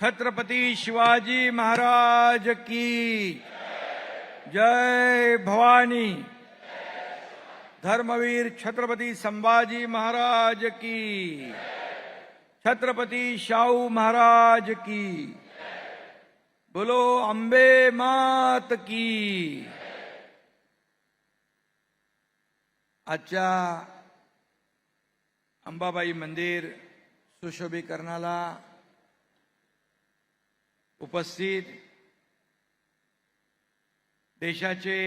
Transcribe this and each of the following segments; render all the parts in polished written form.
छत्रपती शिवाजी महाराज की जय भवानी। धर्मवीर छत्रपती संभाजी महाराज की, छत्रपती शाहू महाराज की, बोलो अंबे मात की। आजच्या अंबाबाई मंदिर सुशोभीकरणाला उपस्थित देशाचे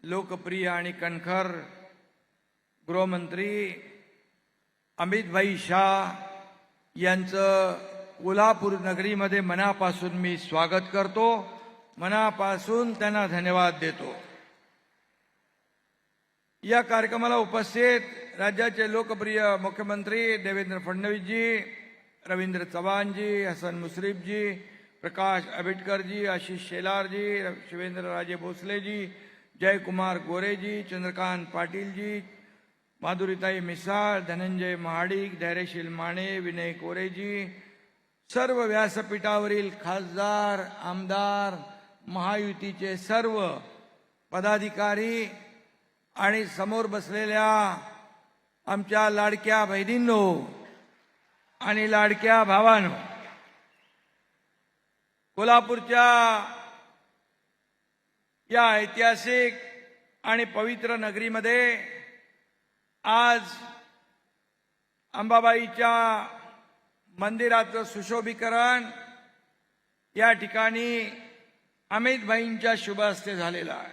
लोकप्रिय आणि कणखर गृहमंत्री अमितभाई शाह यांचं कोल्हापूर नगरीमध्ये मनापासून मी स्वागत करतो, मनापासून त्यांना धन्यवाद देतो। या कार्यक्रमाला उपस्थित राज्याचे लोकप्रिय मुख्यमंत्री देवेंद्र फडणवीसजी, रवींद्र चव्हाणजी, हसन मुश्रीफजी, प्रकाश आंबेडकरजी, आशीष शेलारजी, शिवेंद्रराजे भोसलेजी, जयकुमार गोरेजी, चंद्रकांत पाटीलजी, माधुरीताई मिसाळ, धनंजय महाडिक, धैर्यशील माने, विनय कोरेजी, सर्व व्यासपीठावरील खासदार, आमदार, महायुतीचे सर्व पदाधिकारी आणि समोर बसलेल्या आमच्या लाडक्या बहिणींनो आणि लाडक्या भावांनो, कोल्हापूरच्या या ऐतिहासिक आणि पवित्र नगरीमध्ये आज अंबाबाईच्या मंदिराचं सुशोभीकरण या ठिकाणी अमितभाईंच्या शुभ हस्ते झालेलं आहे।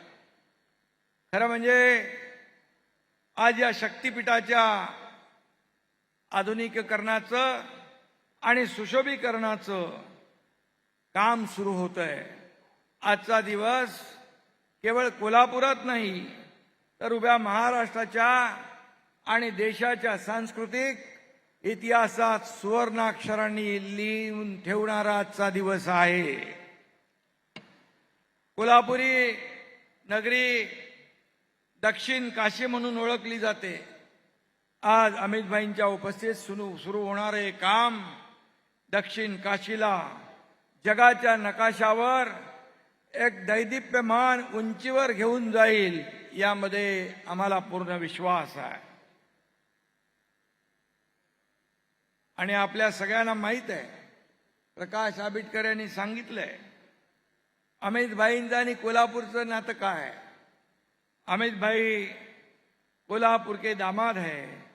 खरं म्हणजे आज या शक्तिपीठाच्या आधुनिकीकरणाचं आणि सुशोभीकरणाचं काम सुरू होतंय। आजचा दिवस केवळ कोल्हापुरात नाही तर उभ्या महाराष्ट्राच्या आणि देशाच्या सांस्कृतिक इतिहासात सुवर्णाक्षरांनी लिहून ठेवणारा आजचा दिवस आहे। कोल्हापुरी नगरी दक्षिण काशी म्हणून ओळखली जाते। आज अमितभाईंच्या उपस्थितीत सुरू होणारे काम दक्षिण काशीला जगाच्या नकाशावर एक दैदिप्यमान उंचीवर घेऊन जाईल यामध्ये आम्हाला पूर्ण विश्वास आहे। आणि आपल्या सगळ्यांना माहित आहे, प्रकाश आंबेडकर यांनी सांगितलंय, अमितभाईंचं आणि कोल्हापूरचं नातं काय आहे। अमित भाई कोल्हापुर के दामाद हैं,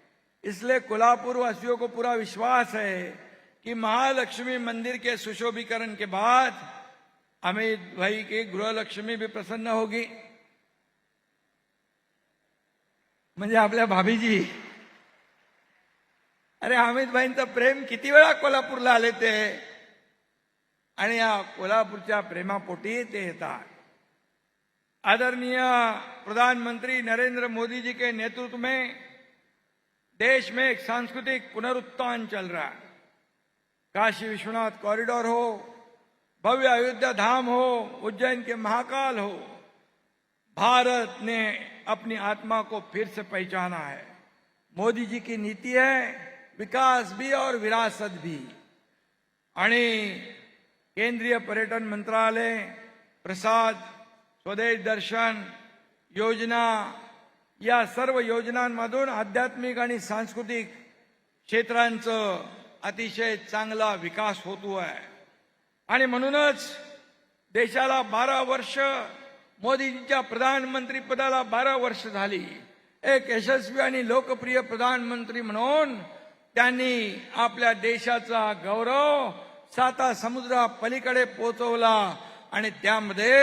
इसलिए कोल्हापुर वासियों को पूरा विश्वास है कि महालक्ष्मी मंदिर के सुशोभीकरण के बाद अमित भाई की गृहलक्ष्मी भी प्रसन्न होगी। म्हणजे आपल्या भाभीजी, अरे अमित भाईंचं प्रेम किती वेळा कोल्हापूरला आले ते, आणि या कोल्हापूरच्या प्रेमापोटी ते येतात। आदरणीय प्रधानमंत्री नरेंद्र मोदी जी के नेतृत्व में देश में एक सांस्कृतिक पुनरुत्थान चल रहा है। काशी विश्वनाथ कॉरिडोर हो, भव्य अयोध्या धाम हो, उज्जैन के महाकाल हो, भारत ने अपनी आत्मा को फिर से पहचाना है। मोदी जी की नीति है विकास भी और विरासत भी। आणि केंद्रीय पर्यटन मंत्रालय, प्रसाद, स्वदेश दर्शन योजना या सर्व योजनांमधून आध्यात्मिक आणि सांस्कृतिक क्षेत्रांचं अतिशय चांगला विकास होतो आहे। आणि म्हणूनच देशाला 12 वर्ष, मोदींच्या प्रधानमंत्री पदाला 12 वर्ष झाली। एक यशस्वी आणि लोकप्रिय प्रधानमंत्री म्हणून त्यांनी आपल्या देशाचा गौरव 7 समुद्रा पलीकडे पोहोचवला आणि त्यामध्ये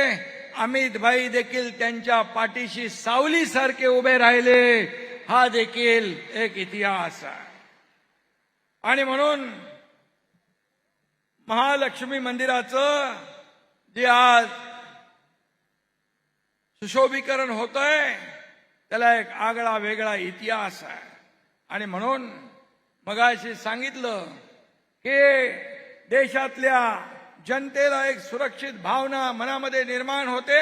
अमितभाई देखील त्यांच्या पाठीशी सावलीसारखे उभे राहिले। हा देखील एक इतिहास आहे। आणि म्हणून महालक्ष्मी मंदिराचं जे आज सुशोभीकरण होतंय त्याला एक आगळा वेगळा इतिहास आहे। आणि म्हणून मगाशी सांगितलं की देशातल्या जनतेला एक सुरक्षित भावना मनामध्ये निर्माण होते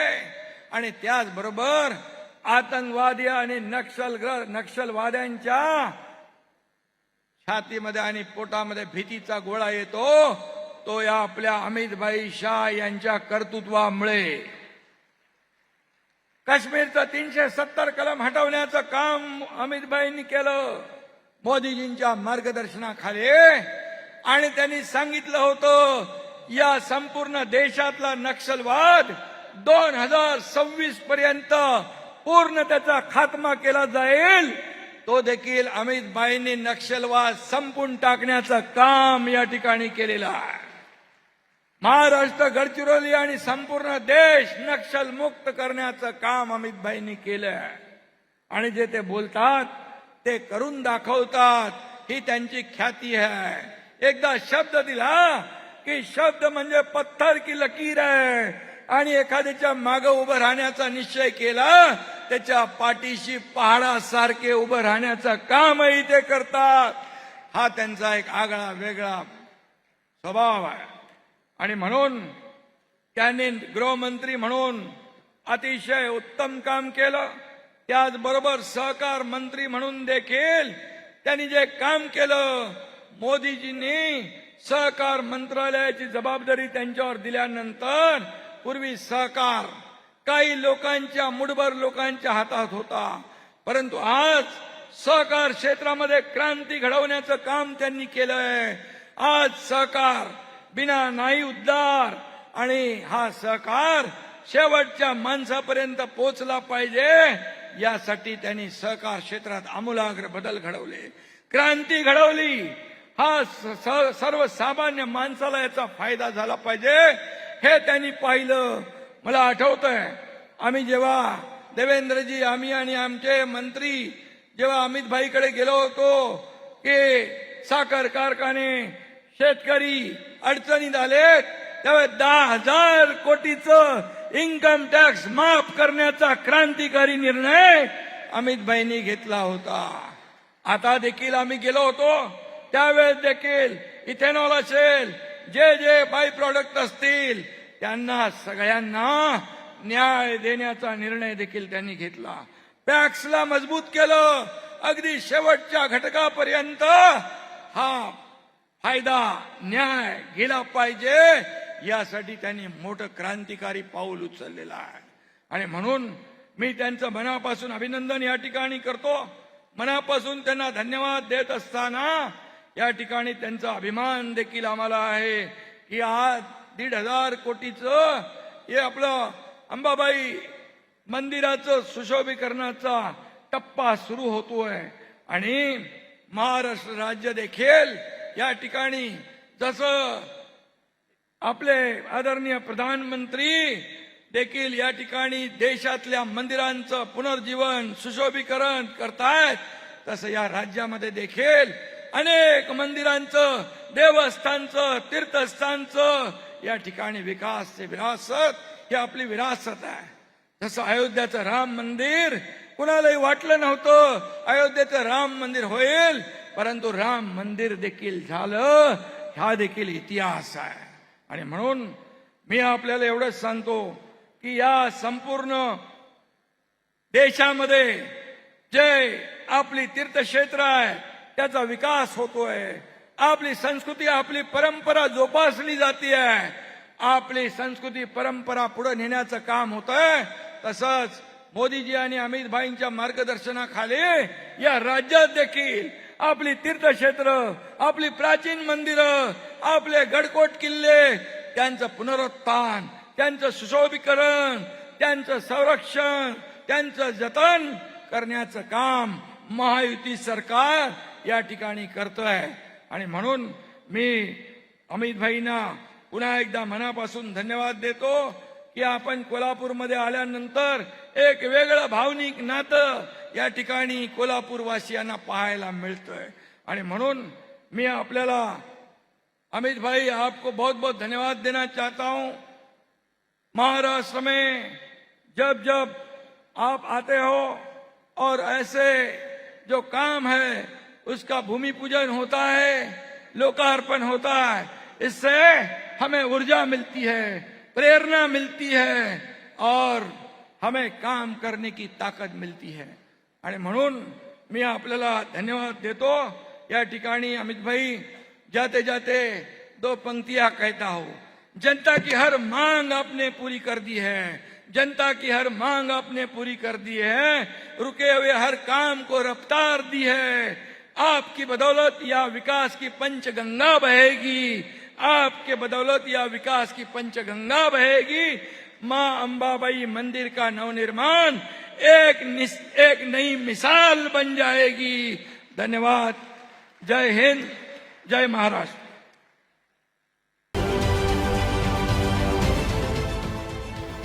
आणि त्याचबरोबर आतंकवादी आणि नक्षलवाद्यांच्या छातीमध्ये आणि पोटामध्ये भीतीचा गोळा येतो, तो या आपल्या अमितभाई शाह यांच्या कर्तृत्वामुळे काश्मीरचं 370 कलम हटवण्याचं काम अमितभाईंनी केलं मोदीजींच्या मार्गदर्शनाखाली. आणि त्यांनी सांगितलं होतं या संपूर्ण देशातला नक्षलवाद 2026 पर्यंत पूर्ण त्याचा खात्मा केला जाईल. तो देखील अमितभाईंनी नक्षलवाद संपून टाकण्याचं काम या ठिकाणी केलेलं आहे. महाराष्ट्र, गडचिरोली आणि संपूर्ण देश नक्षल मुक्त करण्याचं काम अमितभाईंनी केलं. आणि जे ते बोलतात ते करून दाखवतात, ही त्यांची ख्याती आहे. एकदा शब्द दिला की शब्द म्हणजे पत्थर की लकीर आहे. आणि एखाद्याच्या मागे उभं राहण्याचा निश्चय केला, त्याच्या पाठीशी पहाडासारखे उभं राहण्याचं कामही ते करतात. हा त्यांचा एक आगळा वेगळा स्वभाव आहे. आणि म्हणून त्यांनी गृहमंत्री म्हणून अतिशय उत्तम काम केलं. त्याचबरोबर सहकार मंत्री म्हणून देखील त्यांनी जे काम केलं, मोदीजींनी सहकार मंत्रालयाची जबाबदारी त्यांच्यावर दिल्यानंतर पूर्वी सहकार काही लोकांच्या, मुठभर लोकांच्या हातात होता, परंतु आज सहकार क्षेत्रामध्ये क्रांती घडवण्याचं काम त्यांनी केलंय. आज सहकार बिना नाही उद्धार, आणि हा सहकार शेवटच्या माणसापर्यंत पोहोचला पाहिजे, यासाठी त्यांनी सहकार क्षेत्रात आमूलाग्र बदल घडवले, क्रांती घडवली. हा सर्वसामान्य माणसाला याचा फायदा झाला पाहिजे, हे त्यांनी पाहिलं. मला आठवतंय आम्ही जेव्हा देवेंद्रजी, आम्ही आणि आमचे मंत्री जेव्हा अमितभाईकडे गेलो होतो की साखर कारखाने, शेतकरी अडचणीत आलेत, तेव्हा 10,000 कोटीचं इन्कम टॅक्स माफ करण्याचा क्रांतिकारी निर्णय अमितभाईंनी घेतला होता. आता देखील आम्ही गेलो होतो, त्यावेळेस देखील इथेनॉल असेल, जे जे बाय प्रॉडक्ट असतील, त्यांना सगळ्यांना न्याय देण्याचा निर्णय देखील त्यांनी घेतला. पॅक्सला मजबूत केलं, अगदी शेवटच्या घटकापर्यंत हा फायदा, न्याय गेला पाहिजे, यासाठी त्यांनी मोठं क्रांतिकारी पाऊल उचललेलं आहे. आणि म्हणून मी त्यांचं मनापासून अभिनंदन या ठिकाणी करतो. मनापासून त्यांना धन्यवाद देत असताना या ठिकाणी त्यांचा अभिमान देखील आम्हाला आहे की आज 1,500 कोटीचं हे आपलं अंबाबाई मंदिराचं सुशोभीकरणाचा टप्पा सुरू होतोय. आणि महाराष्ट्र राज्य देखील या ठिकाणी जसं आपले आदरणीय प्रधानमंत्री देखील या ठिकाणी देशातल्या मंदिरांचं पुनर्जीवन, सुशोभीकरण करतायत, तसं या राज्यामध्ये देखील अनेक मंदिरांचं, देवस्थानचं, तीर्थस्थानचं या ठिकाणी विकास, विरासत, ही आपली विरासत आहे. जसं अयोध्याचं राम मंदिर कुणालाही वाटलं नव्हतं अयोध्येचं राम मंदिर होईल, परंतु राम मंदिर देखील झालं, हा देखील इतिहास आहे. आणि म्हणून मी आपल्याला एवढंच सांगतो की या संपूर्ण देशामध्ये जे आपली तीर्थक्षेत्र आहे त्याचा विकास होतोय, आपली संस्कृती, आपली परंपरा जोपासली जाते आहे, आपली संस्कृती परंपरा पुढे नेण्याचं काम होतंय. तसंच मोदीजी आणि अमितभाईंच्या मार्गदर्शनाखाली या राज्यात देखील आपली तीर्थक्षेत्र, आपली प्राचीन मंदिरं, आपले गडकोट किल्ले, त्यांचं पुनरुत्थान, त्यांचं सुशोभीकरण, त्यांचं संरक्षण, त्यांचं जतन करण्याचं काम महायुती सरकार या ठिकाणी करतोय. आणि म्हणून मी अमितभाईंना पुन्हा एकदा मनापासून धन्यवाद देतो की आपण कोल्हापूरमध्ये आल्यानंतर एक वेगळं भावनिक नातं या ठिकाणी कोल्हापूरवासियांना पाहायला मिळतंय. आणि म्हणून मी आपल्याला अमित भाई आपको बहुत बहुत धन्यवाद देना चाहता हूं. महाराष्ट्र में जब जब आप आते हो और ऐसे जो काम है उसका भूमि पूजन होता है, लोकार्पण होता है, इससे हमें ऊर्जा मिलती है, प्रेरणा मिलती है और हमें काम करने की ताकद मिलती है. आणि म्हणून मी आपल्याला धन्यवाद देतो. या ठिकाणी अमित भाई जाते जाते दो पंक्तियां कहता हूं। जनता की हर मांग आपने पूरी कर दी है, जनता की हर मांग आपने पूरी कर दी है, रुके हुए हर काम को रफ्तार दी है। आपकी बदौलत या विकास की पंचगंगा बहेगी, आपके बदौलत या विकास की पंचगंगा बहेगी। मां अंबाबाई मंदिर का नवनिर्माण एक नई मिसाल बन जाएगी। धन्यवाद। जय हिंद, जय महाराष्ट्र।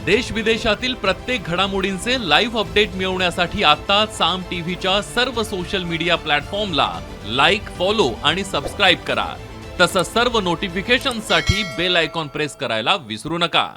देश विदेशातील प्रत्येक घडामोडींचे लाईव्ह अपडेट मिळवण्यासाठी आता साम टीव्हीच्या सर्व सोशल मीडिया प्लॅटफॉर्मला लाईक, फॉलो आणि सबस्क्राईब करा। तसंच सर्व नोटिफिकेशनसाठी बेल आयकॉन प्रेस करायला विसरू नका।